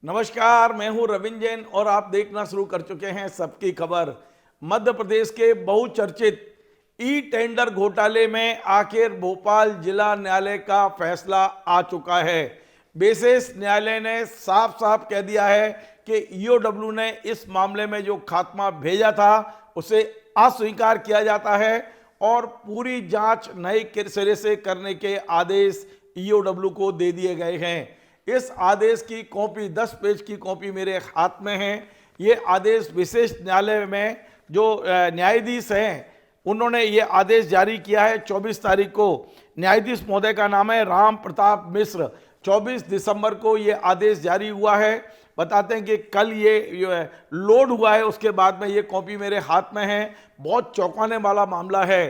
नमस्कार, मैं हूं रविंद्र जैन और आप देखना शुरू कर चुके हैं सबकी खबर। मध्य प्रदेश के बहुचर्चित ई टेंडर घोटाले में आखिर भोपाल जिला न्यायालय का फैसला आ चुका है। विशेष न्यायालय ने साफ साफ कह दिया है कि ईओडब्ल्यू ने इस मामले में जो खात्मा भेजा था उसे अस्वीकार किया जाता है और पूरी जांच नए सिरे से करने के आदेश ईओडब्ल्यू को दे दिए गए हैं। इस आदेश की कॉपी 10 पेज की कॉपी मेरे हाथ में है। ये आदेश विशेष न्यायालय में जो न्यायाधीश हैं उन्होंने ये आदेश जारी किया है 24 तारीख को। न्यायाधीश महोदय का नाम है राम प्रताप मिश्र। 24 दिसंबर को ये आदेश जारी हुआ है। बताते हैं कि कल ये लोड हुआ है, उसके बाद में ये कॉपी मेरे हाथ में है। बहुत चौंकाने वाला मामला है।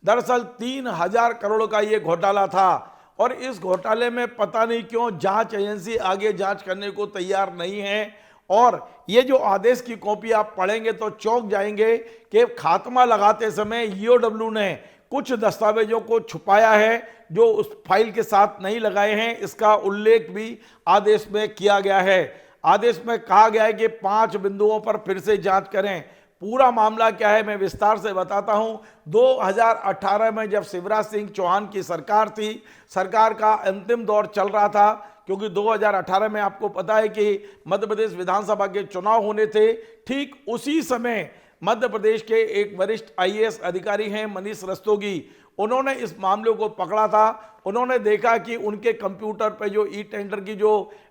दरअसल 3000 करोड़ का ये घोटाला था और इस घोटाले में पता नहीं क्यों जांच एजेंसी आगे जांच करने को तैयार नहीं है। और ये जो आदेश की कॉपी आप पढ़ेंगे तो चौंक जाएंगे कि खात्मा लगाते समय ईओडब्ल्यू ने कुछ दस्तावेजों को छुपाया है जो उस फाइल के साथ नहीं लगाए हैं। इसका उल्लेख भी आदेश में किया गया है। आदेश में कहा गया है कि 5 बिंदुओं पर फिर से जांच करें। पूरा मामला क्या है मैं विस्तार से बताता हूं। 2018 में जब शिवराज सिंह चौहान की सरकार थी, सरकार का अंतिम दौर चल रहा था, क्योंकि 2018 में आपको पता है कि मध्य प्रदेश विधानसभा के चुनाव होने थे। ठीक उसी समय मध्य प्रदेश के एक वरिष्ठ आईएएस अधिकारी हैं मनीष रस्तोगी, उन्होंने इस मामले को पकड़ा था। उन्होंने देखा कि उनके कंप्यूटर पे जो ई टेंडर की जो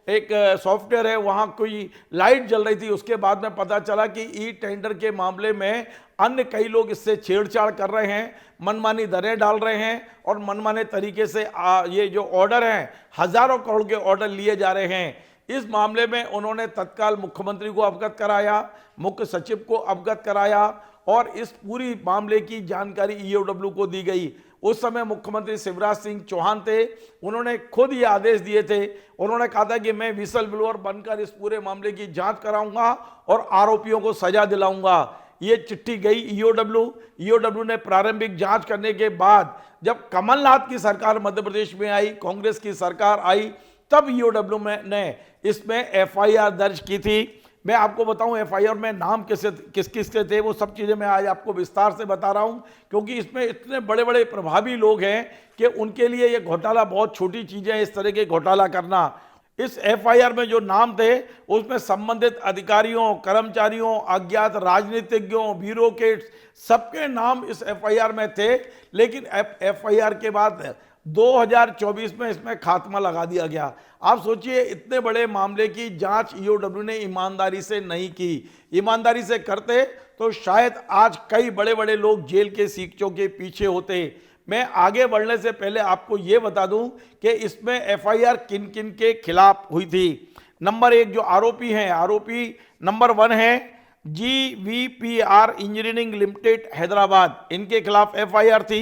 एक सॉफ्टवेयर है वहाँ कोई लाइट जल रही थी। उसके बाद में पता चला कि ई टेंडर के मामले में अन्य कई लोग इससे छेड़छाड़ कर रहे हैं, मनमानी दरें डाल रहे हैं और मनमाने तरीके से ये जो ऑर्डर हैं हजारों करोड़ के ऑर्डर लिए जा रहे हैं। इस मामले में उन्होंने तत्काल मुख्यमंत्री को अवगत कराया, मुख्य सचिव को अवगत कराया और इस पूरी मामले की जानकारी ईओडब्ल्यू को दी गई। उस समय मुख्यमंत्री शिवराज सिंह चौहान थे, उन्होंने खुद ये आदेश दिए थे। उन्होंने कहा था कि मैं विसल ब्लोअर बनकर इस पूरे मामले की जांच कराऊंगा और आरोपियों को सजा दिलाऊंगा। ये चिट्ठी गई ईओडब्ल्यू ने प्रारंभिक जांच करने के बाद जब कमलनाथ की सरकार मध्य प्रदेश में आई, कांग्रेस की सरकार आई, तब ईओडब्ल्यू ने इसमें एफआईआर दर्ज की थी। मैं आपको बताऊं एफआईआर में नाम किस किस के थे, वो सब चीज़ें मैं आज आपको विस्तार से बता रहा हूं, क्योंकि इसमें इतने बड़े बड़े प्रभावी लोग हैं कि उनके लिए ये घोटाला बहुत छोटी चीज़ है, इस तरह के घोटाला करना। इस एफआईआर में जो नाम थे उसमें संबंधित अधिकारियों, कर्मचारियों, अज्ञात राजनीतिज्ञों, ब्यूरोक्रेट्स, सबके नाम इस एफआईआर में थे। लेकिन एफआईआर के बाद 2024 में इसमें खात्मा लगा दिया गया। आप सोचिए, इतने बड़े मामले की जांच ईओडब्ल्यू ने ईमानदारी से नहीं की। ईमानदारी से करते तो शायद आज कई बड़े बड़े लोग जेल के सीखचों के पीछे होते। मैं आगे बढ़ने से पहले आपको यह बता दूं कि इसमें एफआईआर किन किन के खिलाफ हुई थी। नंबर 1 जो आरोपी हैं, आरोपी नंबर 1 है GVPR इंजीनियरिंग लिमिटेड हैदराबाद, इनके खिलाफ एफआईआर थी।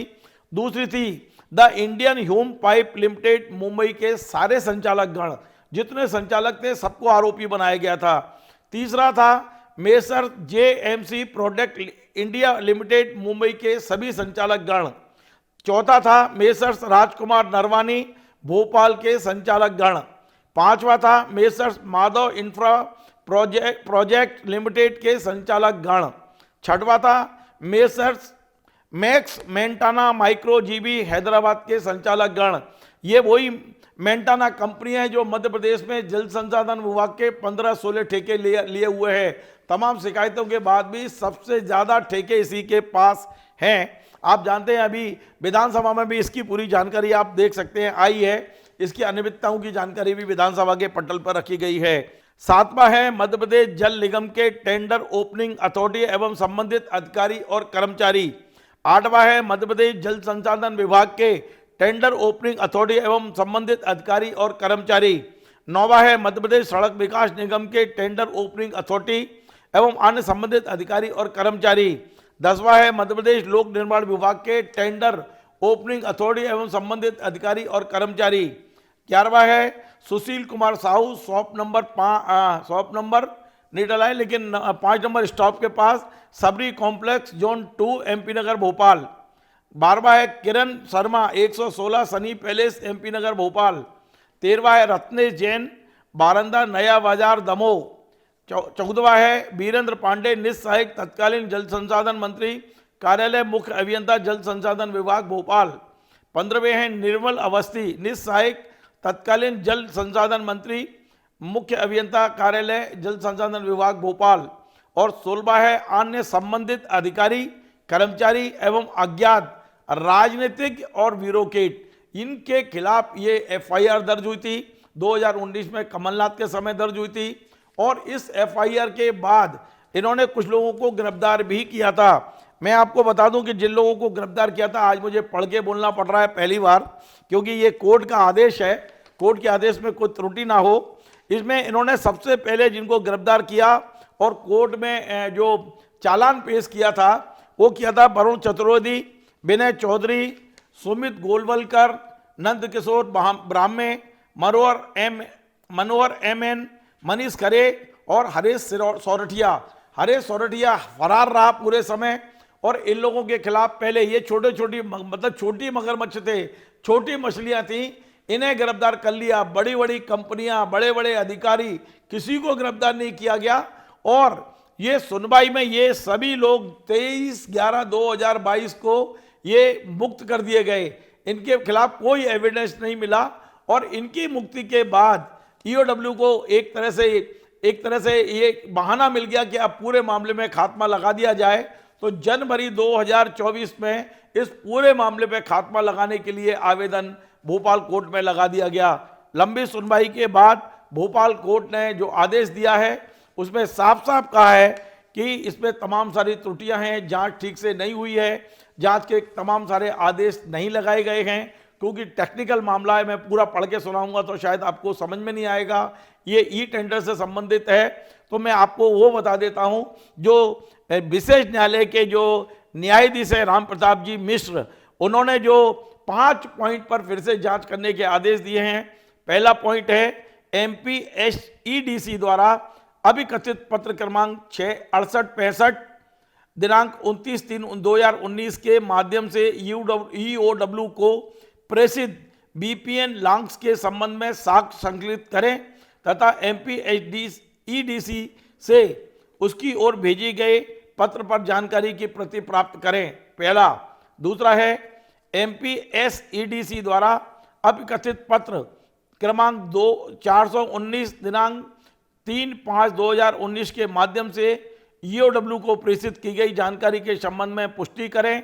दूसरी थी the Indian Hume pipe limited Mumbai के सारे संचालक गण, जितने संचालक थे सबको आरोपी बनाया गया था। तीसरा था Messrs JMC product India limited Mumbai के सभी संचालक गण। चौथा था मेसर्स राजकुमार नरवानी भोपाल के संचालक गण। पांचवा था messrs Madhav infra project limited के संचालक गण। छठवा था messrs Max Mantena micro GB Hyderabad के संचालक गण। ये वही मेंटाना कंपनी है जो मध्य प्रदेश में जल संसाधन विभाग के 15-16 ठेके लिए हुए हैं। तमाम शिकायतों के बाद भी सबसे ज़्यादा ठेके इसी के पास हैं। आप जानते हैं अभी विधानसभा में भी इसकी पूरी जानकारी आप देख सकते हैं आई है। इसकी अनियमितताओं की जानकारी भी विधानसभा के पटल पर रखी गई है। 7वां है मध्य प्रदेश जल निगम के टेंडर ओपनिंग अथॉरिटी एवं संबंधित अधिकारी और कर्मचारी। 8वां है मध्य प्रदेश जल संसाधन विभाग के टेंडर ओपनिंग अथॉरिटी एवं संबंधित अधिकारी और कर्मचारी। 9वां है मध्य प्रदेश सड़क विकास निगम के टेंडर ओपनिंग अथॉरिटी एवं अन्य संबंधित अधिकारी और कर्मचारी। 10वां है मध्य प्रदेश लोक निर्माण विभाग के टेंडर ओपनिंग अथॉरिटी एवं संबंधित अधिकारी और कर्मचारी। 11वां है सुशील कुमार साहू, शॉप नंबर नहीं डला है लेकिन 5 नंबर स्टॉप के पास, सबरी complex zone 2 MP Nagar Bhopal. 12वां है किरण शर्मा 116 सनी पैलेस MP नगर भोपाल। 13वां है रत्नेश जैन बारंदा नया बाजार दमोह। 14वां है वीरेंद्र पांडे निज सहायक तत्कालीन जल संसाधन मंत्री कार्यालय मुख्य अभियंता जल संसाधन विभाग भोपाल। 15वें हैं निर्मल अवस्थी निज सहायक तत्कालीन जल संसाधन मंत्री मुख्य अभियंता कार्यालय जल संसाधन विभाग भोपाल। और 16वां है अन्य संबंधित अधिकारी कर्मचारी एवं अज्ञात राजनीतिक और ब्यूरोक्रेट, इनके खिलाफ ये एफआईआर दर्ज हुई थी 2019 में, कमलनाथ के समय दर्ज हुई थी। और इस एफआईआर के बाद इन्होंने कुछ लोगों को गिरफ्तार भी किया था। मैं आपको बता दूं कि जिन लोगों को गिरफ्तार किया था, आज मुझे पढ़ के बोलना पड़ रहा है पहली बार, क्योंकि ये कोर्ट का आदेश है, कोर्ट के आदेश में कोई त्रुटि ना हो। इसमें इन्होंने सबसे पहले जिनको गिरफ्तार किया और कोर्ट में जो चालान पेश किया था वो किया था वरुण चतुर्वेदी, विनय चौधरी, सुमित गोलवलकर, नंद किशोर ब्राह्मे, मनोहर एम एन, मनीष खरे और हरीश सोरठिया। हरीश सोरठिया फरार रहा पूरे समय और इन लोगों के खिलाफ पहले ये छोटी मगरमच्छ थे, छोटी मछलियां थी, इन्हें गिरफ्तार कर लिया। बड़ी बड़ी कंपनियां, बड़े बड़े अधिकारी, किसी को गिरफ्तार नहीं किया गया। और ये सुनवाई में ये सभी लोग 23/11/2022 को ये मुक्त कर दिए गए। इनके खिलाफ कोई एविडेंस नहीं मिला और इनकी मुक्ति के बाद ईओडब्ल्यू को एक तरह से ये बहाना मिल गया कि अब पूरे मामले में खात्मा लगा दिया जाए। तो जनवरी 2024 में इस पूरे मामले पे खात्मा लगाने के लिए आवेदन भोपाल कोर्ट में लगा दिया गया। लंबी सुनवाई के बाद भोपाल कोर्ट ने जो आदेश दिया है उसमें साफ साफ कहा है कि इसमें तमाम सारी त्रुटियां हैं, जांच ठीक से नहीं हुई है, जांच के तमाम सारे आदेश नहीं लगाए गए हैं। क्योंकि टेक्निकल मामला है, मैं पूरा पढ़ के सुनाऊंगा तो शायद आपको समझ में नहीं आएगा। ये ई टेंडर से संबंधित है, तो मैं आपको वो बता देता हूं। जो विशेष न्यायालय के जो न्यायाधीश है राम प्रताप जी मिश्र, उन्होंने जो 5 पॉइंट पर फिर से जांच करने के आदेश दिए हैं। पहला पॉइंट है MPSEDC द्वारा अभिकथित पत्र क्रमांक 6865 दिनांक 29/3/2019 के माध्यम से EOW को प्रेषित BPN लॉन्ग्स के संबंध में साक्ष्य संकलित करें तथा MPSEDC से उसकी ओर भेजे गए पत्र पर जानकारी की प्रति प्राप्त करें, पहला। दूसरा है MPSEDC द्वारा अभिकथित पत्र क्रमांक 419 दिनांक 3/5/2019 के माध्यम से EOW को प्रेषित की गई जानकारी के संबंध में पुष्टि करें।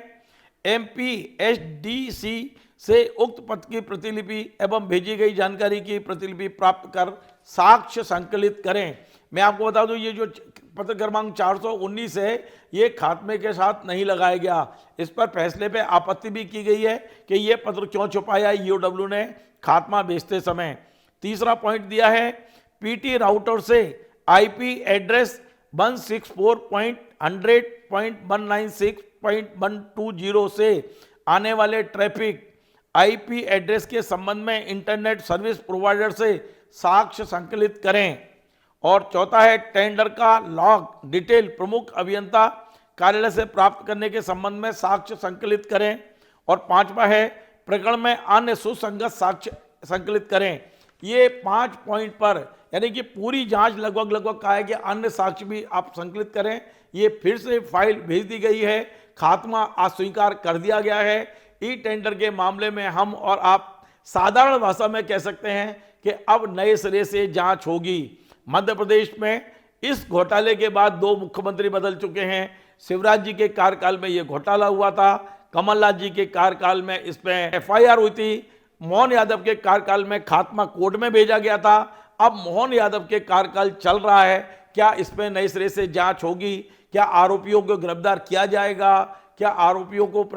MPSEDC से उक्त पत्र की प्रतिलिपि एवं भेजी गई जानकारी की प्रतिलिपि प्राप्त कर साक्ष्य संकलित करें। मैं आपको बता दूं, ये जो पत्र क्रमांक 419 है ये खात्मे के साथ नहीं लगाया गया। इस पर फैसले पे आपत्ति भी की गई है कि ये पत्र क्यों छुपाया EOW ने खात्मा बेचते समय। तीसरा पॉइंट दिया है PT राउटर से IP एड्रेस 164.100.196.120 से आने वाले ट्रैफिक IP एड्रेस के संबंध में इंटरनेट सर्विस प्रोवाइडर से साक्ष्य संकलित करें। और चौथा है टेंडर का लॉग डिटेल प्रमुख अभियंता कार्यालय से प्राप्त करने के संबंध में साक्ष्य संकलित करें। और पांचवा है प्रकरण में अन्य सुसंगत साक्ष्य संकलित करें। ये 5 पॉइंट पर यानी कि पूरी जांच लगभग कहा है कि अन्य साक्ष्य भी आप संकलित करें। ये फिर से फाइल भेज दी गई है, खात्मा अस्वीकार कर दिया गया है। ई टेंडर के मामले में हम और आप साधारण भाषा में कह सकते हैं कि अब नए सिरे से जांच होगी। मध्य प्रदेश में इस घोटाले के बाद 2 मुख्यमंत्री बदल चुके हैं। शिवराज जी के कार्यकाल में ये घोटाला हुआ था, कमलनाथ जी के कार्यकाल में इसमें FIR हुई थी, मोहन यादव के कार्यकाल में खात्मा कोर्ट में भेजा गया था। अब मोहन यादव के कार्यकाल चल रहा है, क्या इसमें नए सिरे से जांच होगी? क्या आरोपियों को गिरफ्तार किया जाएगा? क्या आरोपियों को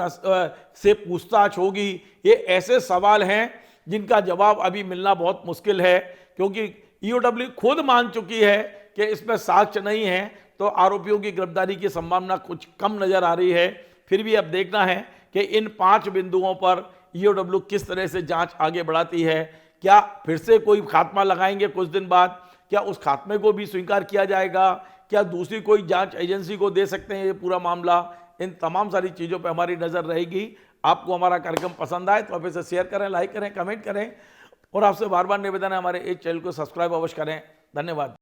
से पूछताछ होगी? ये ऐसे सवाल हैं जिनका जवाब अभी मिलना बहुत मुश्किल है, क्योंकि EOW खुद मान चुकी है कि इसमें साक्ष्य नहीं है, तो आरोपियों की गिरफ्तारी की संभावना कुछ कम नजर आ रही है। फिर भी अब देखना है कि इन 5 बिंदुओं पर EOW किस तरह से जांच आगे बढ़ाती है। क्या फिर से कोई खात्मा लगाएंगे कुछ दिन बाद? क्या उस खात्मे को भी स्वीकार किया जाएगा? क्या दूसरी कोई जांच एजेंसी को दे सकते हैं ये पूरा मामला? इन तमाम सारी चीज़ों पर हमारी नज़र रहेगी। आपको हमारा कार्यक्रम पसंद आए तो आप इसे शेयर करें, लाइक करें, कमेंट करें। और आपसे बार बार निवेदन है, हमारे इस चैनल को सब्सक्राइब अवश्य करें। धन्यवाद।